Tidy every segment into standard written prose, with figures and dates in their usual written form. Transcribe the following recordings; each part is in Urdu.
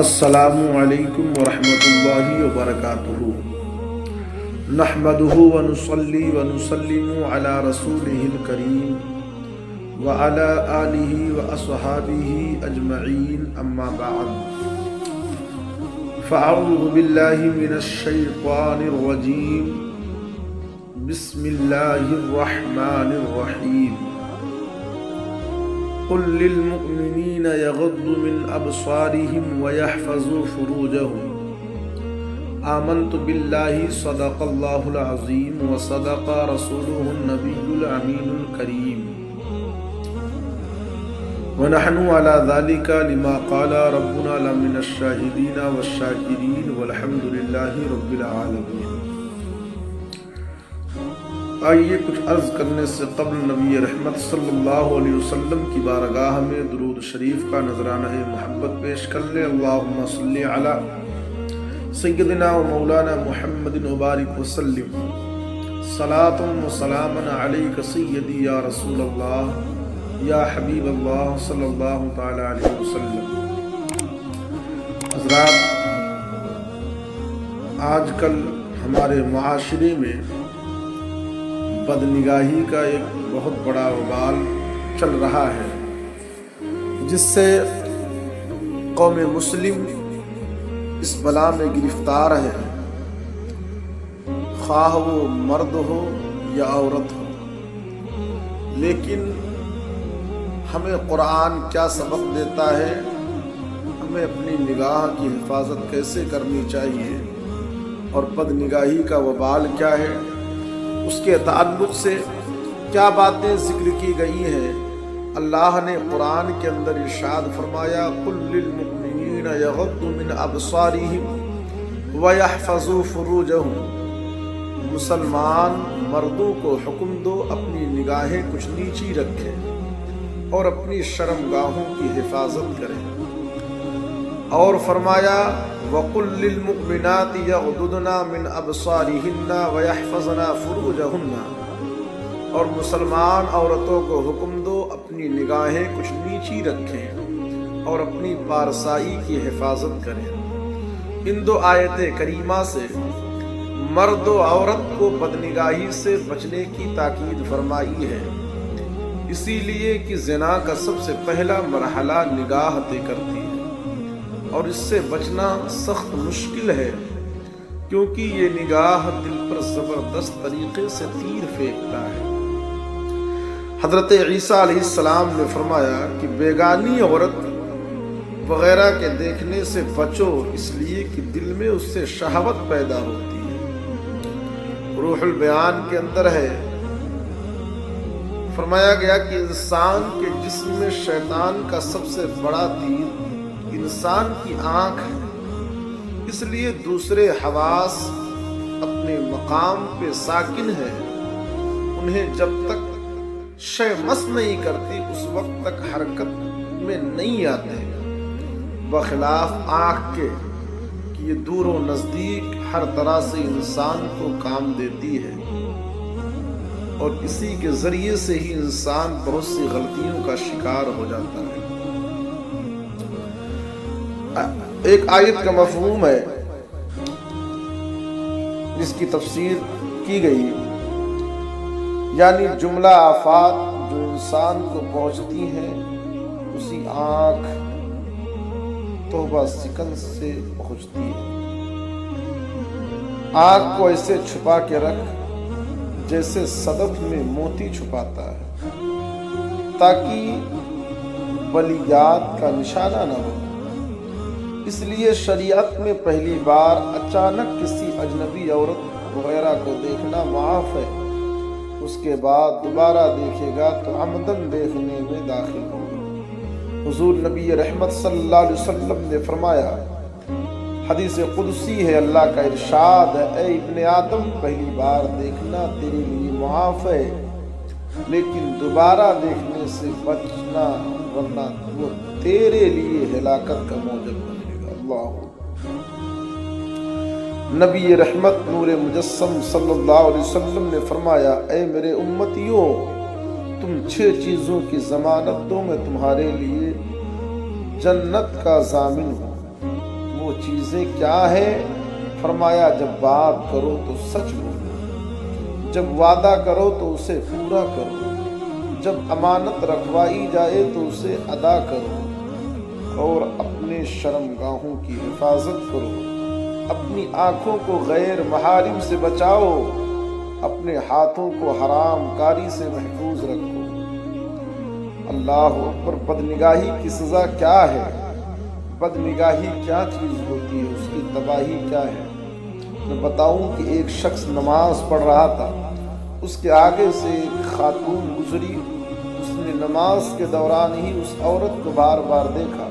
السلام علیکم ورحمۃ اللہ وبرکاتہ نحمده ونصلی ونسلم علی رسولہ الکریم وعلی آلہ واصحابہ اجمعین اما بعد فاعوذ باللہ من الشیطان الرجیم بسم اللہ الرحمن الرحیم قل للمؤمنین یغضوا من ابصارهم ویحفظوا فروجهم آمنت باللہ صدق اللہ العظیم وصدق رسولہ النبی الامین الکریم ونحن على ذلك لما قال ربنا لمن الشاہدین والشاکرین والحمد للہ رب العالمین۔ آئیے کچھ عرض کرنے سے قبل نبی رحمت صلی اللہ علیہ وسلم کی بارگاہ میں درود شریف کا نذرانہ محبت پیش کر لیں۔ اللہم صلی علی سیدنا و مولانا محمد وبارک وسلم صلاۃ و سلاما علیک سیدی یا رسول اللہ یا حبیب اللہ صلی اللہ تعالی علیہ وسلم۔ حضرات، آج کل ہمارے معاشرے میں بدنگاہی کا ایک بہت بڑا وبال چل رہا ہے، جس سے قوم مسلم اس بلا میں گرفتار ہے، خواہ وہ مرد ہو یا عورت ہو۔ لیکن ہمیں قرآن کیا سبق دیتا ہے، ہمیں اپنی نگاہ کی حفاظت کیسے کرنی چاہیے اور بدنگاہی کا وبال کیا ہے، اس کے تعلق سے کیا باتیں ذکر کی گئی ہیں۔ اللہ نے قرآن کے اندر ارشاد فرمایا قل للمؤمنین یغضوا من ابصارهم ویحفظوا فروجهم، مسلمان مردوں کو حکم دو اپنی نگاہیں کچھ نیچی رکھیں اور اپنی شرمگاہوں کی حفاظت کریں، اور فرمایا وَقُلْ لِلْمُؤْمِنَاتِ يَغْضُضْنَ مِنْ أَبْصَارِهِنَّ وَيَحْفَظْنَ فُرُوجَهُنَّ، اور مسلمان عورتوں کو حکم دو اپنی نگاہیں کچھ نیچی رکھیں اور اپنی پارسائی کی حفاظت کریں۔ ان دو آیت کریمہ سے مرد و عورت کو بدنگاہی سے بچنے کی تاکید فرمائی ہے، اسی لیے کہ زنا کا سب سے پہلا مرحلہ نگاہ طے کرتی ہے، اور اس سے بچنا سخت مشکل ہے، کیونکہ یہ نگاہ دل پر زبردست طریقے سے تیر پھینکتا ہے۔ حضرت عیسیٰ علیہ السلام نے فرمایا کہ بیگانی عورت وغیرہ کے دیکھنے سے بچو، اس لیے کہ دل میں اس سے شہوت پیدا ہوتی ہے۔ روح البیان کے اندر ہے، فرمایا گیا کہ انسان کے جسم میں شیطان کا سب سے بڑا تیر انسان کی آنکھ ہے، اس لیے دوسرے حواس اپنے مقام پہ ساکن ہیں، انہیں جب تک شے مس نہیں کرتی اس وقت تک حرکت میں نہیں آتے، بخلاف آنکھ کے کہ یہ دور و نزدیک ہر طرح سے انسان کو کام دیتی ہے، اور اسی کے ذریعے سے ہی انسان بہت سی غلطیوں کا شکار ہو جاتا ہے۔ ایک آیت کا مفہوم ہے جس کی تفسیر کی گئی، یعنی جملہ آفات جو انسان کو پہنچتی ہیں اسی آنکھ توبہ سکن سے پہنچتی ہے۔ آنکھ کو ایسے چھپا کے رکھ جیسے صدف میں موتی چھپاتا ہے، تاکہ بلیات کا نشانہ نہ ہو۔ اس لیے شریعت میں پہلی بار اچانک کسی اجنبی عورت وغیرہ کو دیکھنا معاف ہے، اس کے بعد دوبارہ دیکھے گا تو عمدن دیکھنے میں داخل ہوگا۔ حضور نبی رحمت صلی اللہ علیہ وسلم نے فرمایا، حدیث قدسی ہے، اللہ کا ارشاد ہے اے ابن آدم، پہلی بار دیکھنا تیرے لیے معاف ہے، لیکن دوبارہ دیکھنے سے بچنا، ورنہ وہ تیرے لیے ہلاکت کا موجب بنے۔ نبی رحمت نور مجسم صلی اللہ علیہ وسلم نے فرمایا اے میرے امتیوں، تم 6 چیزوں کی ضمانت دو، میں تمہارے لیے جنت کا ضامن ہوں۔ وہ چیزیں کیا ہیں؟ فرمایا جب بات کرو تو سچ بولو، جب وعدہ کرو تو اسے پورا کرو، جب امانت رکھوائی جائے تو اسے ادا کرو، اور اپنے شرمگاہوں کی حفاظت کرو، اپنی آنکھوں کو غیر محارم سے بچاؤ، اپنے ہاتھوں کو حرام کاری سے محفوظ رکھو۔ اللہ اکبر! بدنگاہی کی سزا کیا ہے؟ بدنگاہی کیا چیز ہوتی ہے؟ اس کی تباہی کیا ہے؟ میں بتاؤں کہ ایک شخص نماز پڑھ رہا تھا، اس کے آگے سے ایک خاتون گزری، اس نے نماز کے دوران ہی اس عورت کو بار بار دیکھا،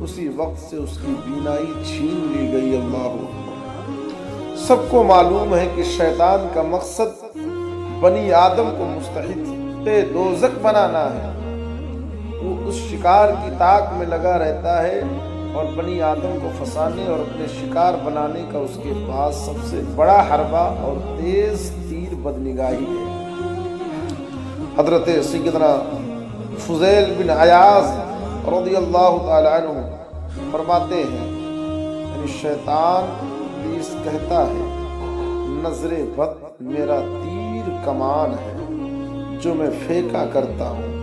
اسی وقت سے اس کی بینائی چھین لی گئی۔ اللہ اکبر! سب کو معلوم ہے کہ شیطان کا مقصد بنی آدم کو مستحق دوزخ بنانا ہے۔ وہ اس شکار کی طاق میں لگا رہتا ہے اور بنی آدم کو پھنسانے اور اپنے شکار بنانے کا اس کے پاس سب سے بڑا حربہ اور تیز تیر بدنگاہی ہے۔ حضرت سیدنا فضیل بن عیاض رضی اللہ تعالی عنہ فرماتے ہیں، یعنی شیطان ابلیس کہتا ہے، نظر بد میرا تیر کمان ہے جو میں پھینکا کرتا ہوں،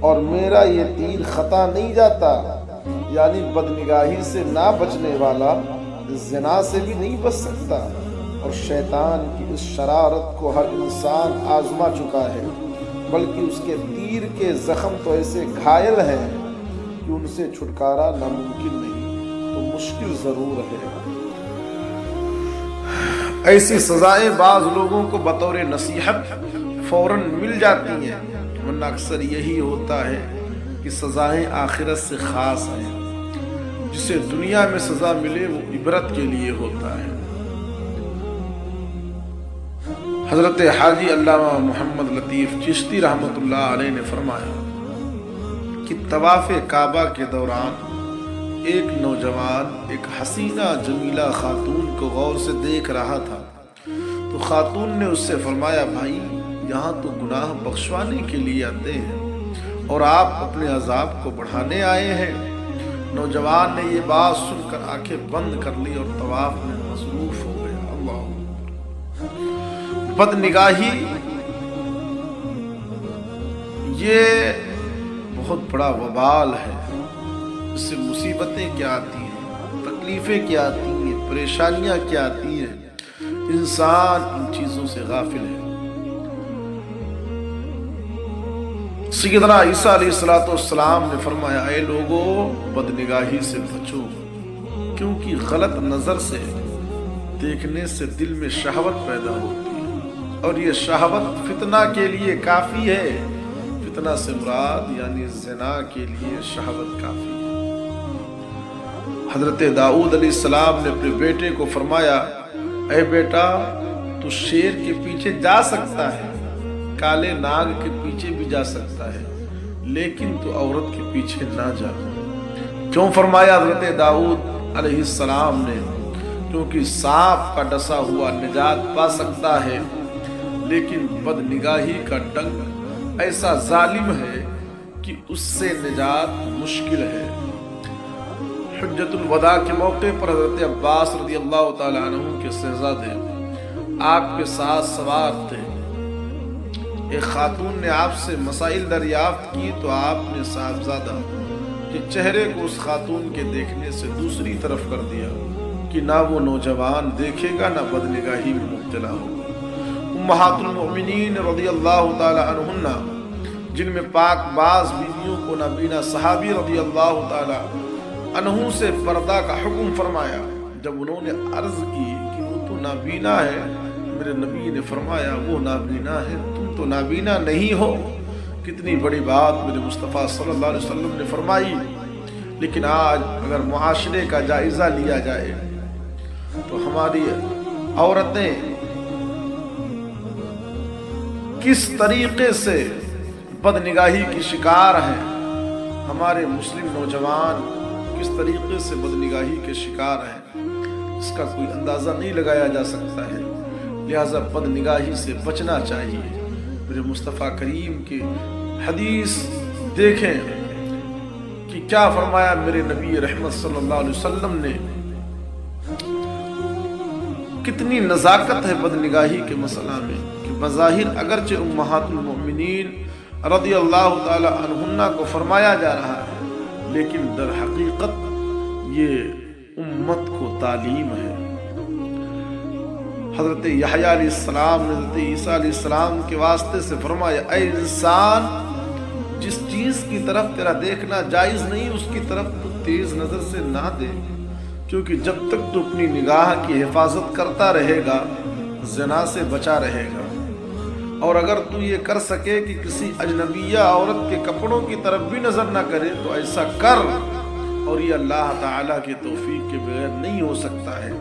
اور میرا یہ تیر خطا نہیں جاتا، یعنی بدنگاہی سے نہ بچنے والا زنا سے بھی نہیں بچ سکتا۔ اور شیطان کی اس شرارت کو ہر انسان آزما چکا ہے، بلکہ اس کے تیر کے زخم تو ایسے گھائل ہیں کہ ان سے چھٹکارا ناممکن نہیں تو مشکل ضرور ہے۔ ایسی سزائیں بعض لوگوں کو بطور نصیحت فوراً مل جاتی ہیں، ورنہ اکثر یہی ہوتا ہے کہ سزائیں آخرت سے خاص ہیں۔ جسے دنیا میں سزا ملے وہ عبرت کے لیے ہوتا ہے۔ حضرت حاجی علامہ محمد لطیف چشتی رحمۃ اللہ علیہ نے فرمایا کہ طواف کعبہ کے دوران ایک نوجوان ایک حسینہ جمیلہ خاتون کو غور سے دیکھ رہا تھا، تو خاتون نے اس سے فرمایا، بھائی یہاں تو گناہ بخشوانے کے لیے آتے ہیں اور آپ اپنے عذاب کو بڑھانے آئے ہیں۔ نوجوان نے یہ بات سن کر آنکھیں بند کر لی اور طواف میں مصروف ہو گیا۔ اللہ! بدنگاہی یہ بہت بڑا وبال ہے، اس سے مصیبتیں کیا آتی ہیں، تکلیفیں کیا آتی ہیں، پریشانیاں کیا آتی ہیں، انسان ان چیزوں سے غافل ہے۔ سیدنا عیسیٰ علیہ السلام نے فرمایا، اے لوگو بدنگاہی سے بچو، کیونکہ غلط نظر سے دیکھنے سے دل میں شہوت پیدا ہوتی ہے، اور یہ شہوت فتنہ کے لیے کافی ہے۔ فتنہ سے مراد یعنی زنا کے لیے شہوت کافی ہے۔ حضرت داؤد علیہ السلام نے اپنے بیٹے کو فرمایا، اے بیٹا تو شیر کے پیچھے جا سکتا ہے، کالے ناگ کے پیچھے بھی جا سکتا ہے، لیکن تو عورت کے پیچھے نہ جا۔ کیوں فرمایا حضرت داؤد علیہ السلام نے؟ کیونکہ سانپ کا ڈسا ہوا نجات پا سکتا ہے، لیکن بدنگاہی کا ڈنک ایسا ظالم ہے کہ اس سے نجات مشکل ہے۔ حجت الوداع کے موقع پر حضرت عباس رضی اللہ تعالی عنہ کے شہزادے آپ کے ساتھ سوار تھے۔ ایک خاتون نے آپ سے مسائل دریافت کی تو آپ نے صاحبزادہ کے چہرے کو اس خاتون کے دیکھنے سے دوسری طرف کر دیا کہ نہ وہ نوجوان دیکھے گا نہ بدنگاہی میں مبتلا ہوگا۔ امہات المؤمنین رضی اللہ تعالی عنہن، جن میں پاک باز بیویوں کو نابینا صحابی رضی اللہ تعالی عنہ سے پردہ کا حکم فرمایا، جب انہوں نے عرض کی کہ وہ تو نابینا ہے، میرے نبی نے فرمایا وہ نابینا ہے، تم تو نابینا نہیں ہو۔ کتنی بڑی بات میرے مصطفیٰ صلی اللہ علیہ وسلم نے فرمائی۔ لیکن آج اگر معاشرے کا جائزہ لیا جائے تو ہماری عورتیں کس طریقے سے بدنگاہی کی شکار ہیں، ہمارے مسلم نوجوان کس طریقے سے بدنگاہی کے شکار ہیں، اس کا کوئی اندازہ نہیں لگایا جا سکتا ہے۔ لہذا بدنگاہی سے بچنا چاہیے۔ میرے مصطفیٰ کریم کی حدیث دیکھیں کہ کیا فرمایا میرے نبی رحمت صلی اللہ علیہ وسلم نے کتنی نزاکت ہے بدنگاہی کے مسئلہ میں کہ بظاہر اگرچہ امہات المؤمنین رضی اللہ تعالی عنہن کو فرمایا جا رہا ہے، لیکن در حقیقت یہ امت کو تعلیم ہے۔ حضرت یحییٰ علیہ السلام نے حضرت عیسیٰ علیہ السلام کے واسطے سے فرمایا، اے انسان، جس چیز کی طرف تیرا دیکھنا جائز نہیں اس کی طرف تو تیز نظر سے نہ دے، کیونکہ جب تک تو اپنی نگاہ کی حفاظت کرتا رہے گا زنا سے بچا رہے گا، اور اگر تو یہ کر سکے کہ کسی اجنبیہ عورت کے کپڑوں کی طرف بھی نظر نہ کرے تو ایسا کر، اور یہ اللہ تعالیٰ کی توفیق کے بغیر نہیں ہو سکتا ہے۔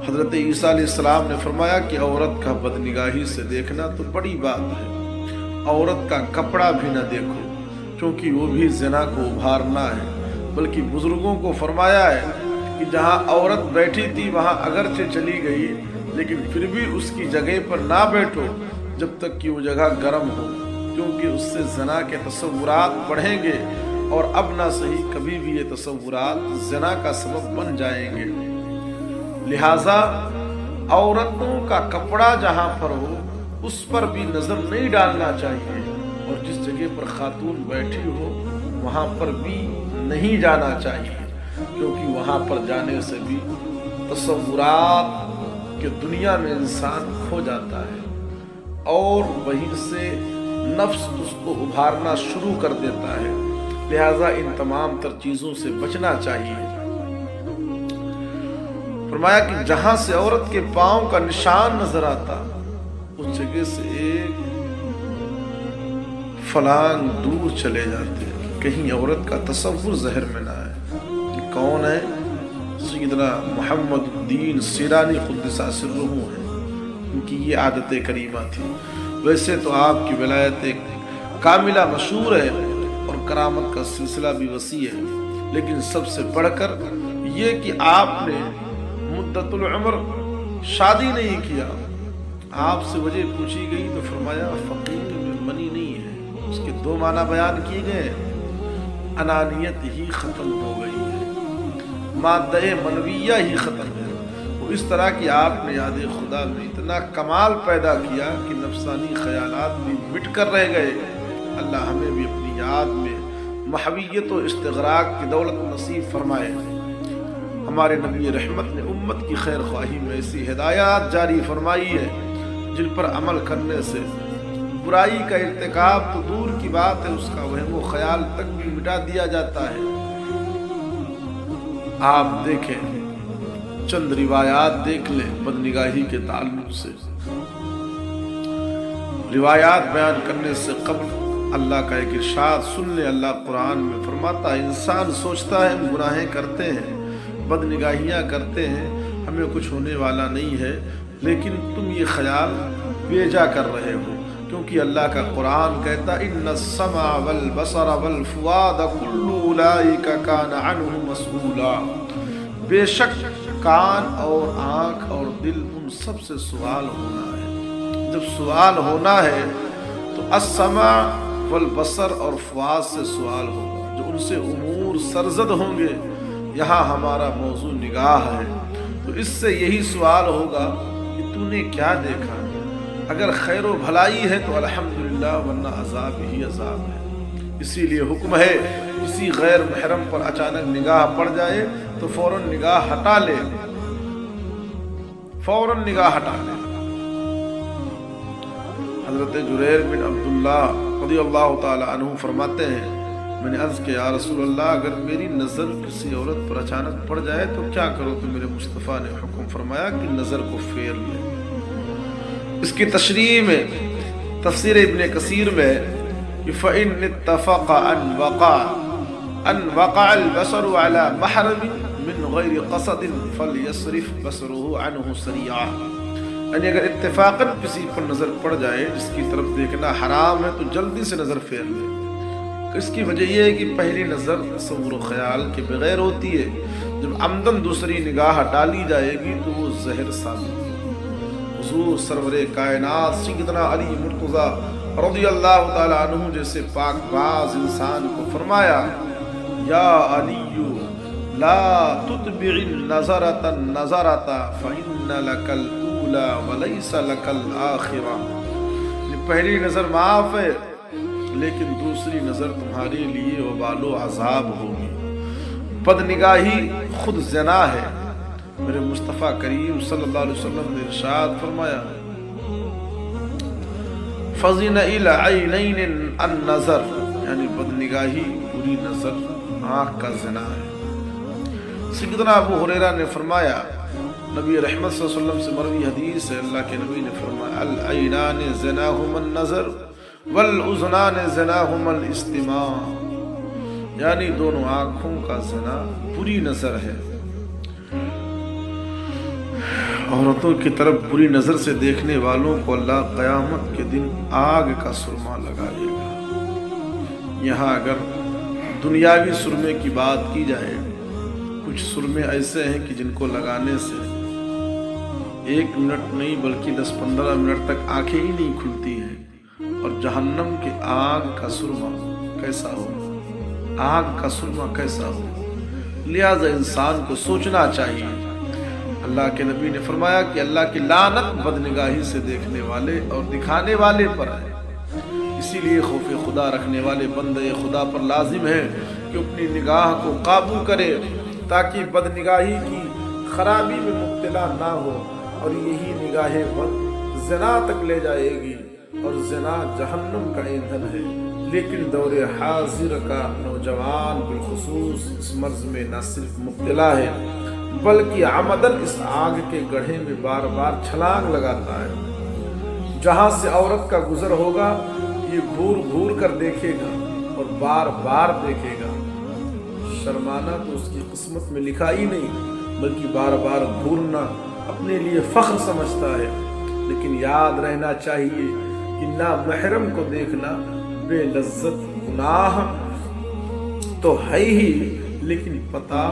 حضرت عیسیٰ علیہ السلام نے فرمایا کہ عورت کا بدنگاہی سے دیکھنا تو بڑی بات ہے، عورت کا کپڑا بھی نہ دیکھو کیونکہ وہ بھی زنا کو ابھارنا ہے، بلکہ بزرگوں کو فرمایا ہے کہ جہاں عورت بیٹھی تھی وہاں اگرچہ چلی گئی لیکن پھر بھی اس کی جگہ پر نہ بیٹھو جب تک کہ وہ جگہ گرم ہو، کیونکہ اس سے زنا کے تصورات بڑھیں گے اور اب نہ صحیح کبھی بھی یہ تصورات زنا کا سبب بن جائیں گے۔ لہٰذا عورتوں کا کپڑا جہاں پر ہو اس پر بھی نظر نہیں ڈالنا چاہیے، اور جس جگہ پر خاتون بیٹھی ہو وہاں پر بھی نہیں جانا چاہیے، کیونکہ وہاں پر جانے سے بھی تصورات کے دنیا میں انسان کھو جاتا ہے اور وہیں سے نفس اس کو ابھارنا شروع کر دیتا ہے۔ لہٰذا ان تمام تر چیزوں سے بچنا چاہیے۔ فرمایا کہ جہاں سے عورت کے پاؤں کا نشان نظر آتا اس جگہ سے ایک فلانگ دور چلے جاتے، کہیں عورت کا تصور ذہن میں نہ آئے۔ یہ کون ہے؟ سیدنا محمد الدین سیرانی قدس سرہ ہیں، ان کی یہ عادت کریمہ تھی۔ ویسے تو آپ کی ولایت کاملہ مشہور ہے اور کرامت کا سلسلہ بھی وسیع ہے، لیکن سب سے بڑھ کر یہ کہ آپ نے مدت العمر شادی نہیں کیا۔ آپ سے وجہ پوچھی گئی تو فرمایا فقیر میں منی نہیں ہے۔ اس کے دو معنی بیان کیے گئے، انانیت ہی ختم ہو گئی ہے، مادہ منویہ ہی ختم ہے۔ وہ اس طرح کی آپ نے یاد خدا میں اتنا کمال پیدا کیا کہ نفسانی خیالات بھی مٹ کر رہ گئے۔ اللہ ہمیں بھی اپنی یاد میں محویت و استغراق کی دولت نصیب فرمائے۔ ہمارے نبی رحمت نے امت کی خیر خواہی میں ایسی ہدایات جاری فرمائی ہے جن پر عمل کرنے سے برائی کا ارتکاب تو دور کی بات ہے، اس کا وہم و خیال تک بھی مٹا دیا جاتا ہے۔ آپ دیکھیں، چند روایات دیکھ لیں بدنگاہی کے تعلق سے۔ روایات بیان کرنے سے قبل اللہ کا ایک ارشاد سن لیں۔ اللہ قرآن میں فرماتا ہے، انسان سوچتا ہے ہم گناہیں کرتے ہیں، بدنگاہیاں کرتے ہیں، ہمیں کچھ ہونے والا نہیں ہے، لیکن تم یہ خیال بیجا کر رہے ہو، کیونکہ اللہ کا قرآن کہتا ان السمع والبصر والفؤاد کل اولئک کان عنہ مسئولا، بے شک کان اور آنکھ اور دل ان سب سے سوال ہونا ہے۔ جب سوال ہونا ہے تو السمع والبصر اور فؤاد سے سوال ہوگا، جو ان سے امور سرزد ہوں گے۔ یہاں ہمارا موضوع نگاہ ہے، تو اس سے یہی سوال ہوگا کہ تو نے کیا دیکھا؟ اگر خیر و بھلائی ہے تو الحمدللہ، ورنہ عذاب ہی عذاب ہے۔ اسی لیے حکم ہے کسی غیر محرم پر اچانک نگاہ پڑ جائے تو فوراً نگاہ ہٹا لے، فوراً نگاہ ہٹا لے۔ حضرت جریر بن عبداللہ رضی اللہ تعالی عنہ فرماتے ہیں، میں نے عرض کیا یا رسول اللہ، اگر میری نظر کسی عورت پر اچانک پڑ جائے تو کیا کرو؟ تو میرے مصطفیٰ نے حکم فرمایا کہ نظر کو پھیر لے۔ اس کی تشریح میں تفسیر ابن کثیر میں فَإِنْ اتَّفَقَ أَنْ وَقَعَ الْبَصَرُ عَلَى مَحْرَمٍ مِّنْ غَيْرِ قَصَدٍ فَلْيَصْرِفْ بَصَرُهُ عَنْهُ سَرِيعًا، یعنی اگر اتفاقاً کسی پر نظر پڑ جائے جس کی طرف دیکھنا حرام ہے تو جلدی سے نظر پھیر لے۔ اس کی وجہ یہ ہے کہ پہلی نظر تصور و خیال کے بغیر ہوتی ہے، جب عمدن دوسری نگاہ ڈالی جائے گی تو وہ زہر ثابت ہے۔ حضور سرور کائنات سیدنا علی مرتضیٰ رضی اللہ تعالی عنہ جیسے پاک باز انسان کو فرمایا، یا علی لا تتبع النظرة النظرة فإن لك الأولى وليس لك الآخرة. پہلی نظر معاف ہے لیکن دوسری نظر تمہارے لیے وبال و عذاب ہوگی. بد نگاہی خود زنا ہے. میرے مصطفیٰ کریم صلی اللہ علیہ وسلم نے ارشاد فرمایا فَزِنَ الْعَيْنَيْنِ النَّظَرُ، یعنی بد نگاہی بری نظر آنکھ کا زنا ہے. سیدنا ابو ہریرہ نے فرمایا، نبی رحمت صلی اللہ علیہ وسلم سے مروی حدیث ہے، اللہ کے نبی نے فرمایا العینان زناہما النظر والاذنان زناہما الاستماع، یعنی دونوں آنکھوں کا زنا بری نظر ہے. عورتوں کی طرف بری نظر سے دیکھنے والوں کو اللہ قیامت کے دن آگ کا سرما لگائے گا. یہاں اگر دنیاوی سرمے کی بات کی جائے، کچھ سرمے ایسے ہیں کہ جن کو لگانے سے 1 منٹ نہیں بلکہ 10-15 منٹ تک آنکھیں ہی نہیں کھلتی ہیں. اور جہنم کی آگ کا سرما کیسا ہو، آگ کا سرما کیسا ہو. لہذا انسان کو سوچنا چاہیے. اللہ کے نبی نے فرمایا کہ اللہ کی لعنت بدنگاہی سے دیکھنے والے اور دکھانے والے پر ہے. اسی لیے خوف خدا رکھنے والے بندے خدا پر لازم ہے کہ اپنی نگاہ کو قابو کرے تاکہ بدنگاہی کی خرابی میں مبتلا نہ ہو. اور یہی نگاہ بد زنا تک لے جائے گی، اور زنا جہنم کا ایندھن ہے. لیکن دور حاضر کا نوجوان بالخصوص اس مرض میں نہ صرف مبتلا ہے بلکہ عمدن اس آگ کے گڑھے میں بار بار چھلانگ لگاتا ہے. جہاں سے عورت کا گزر ہوگا یہ گھور گھور کر دیکھے گا اور بار بار دیکھے گا. شرمانا تو اس کی قسمت میں لکھا ہی نہیں بلکہ بار بار گھورنا اپنے لیے فخر سمجھتا ہے. لیکن یاد رہنا چاہیے کہ نامحرم کو دیکھنا بے لذت گناہ تو ہے ہی، لیکن پتہ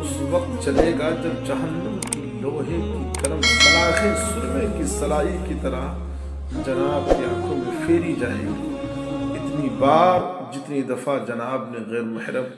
اس وقت چلے گا جب جہنم کی لوہے کی گرم سلاخیں سرمے کی سلائی کی طرح جناب کی آنکھوں میں پھیری جائیں گی. اتنی بار جتنی دفعہ جناب نے غیر محرم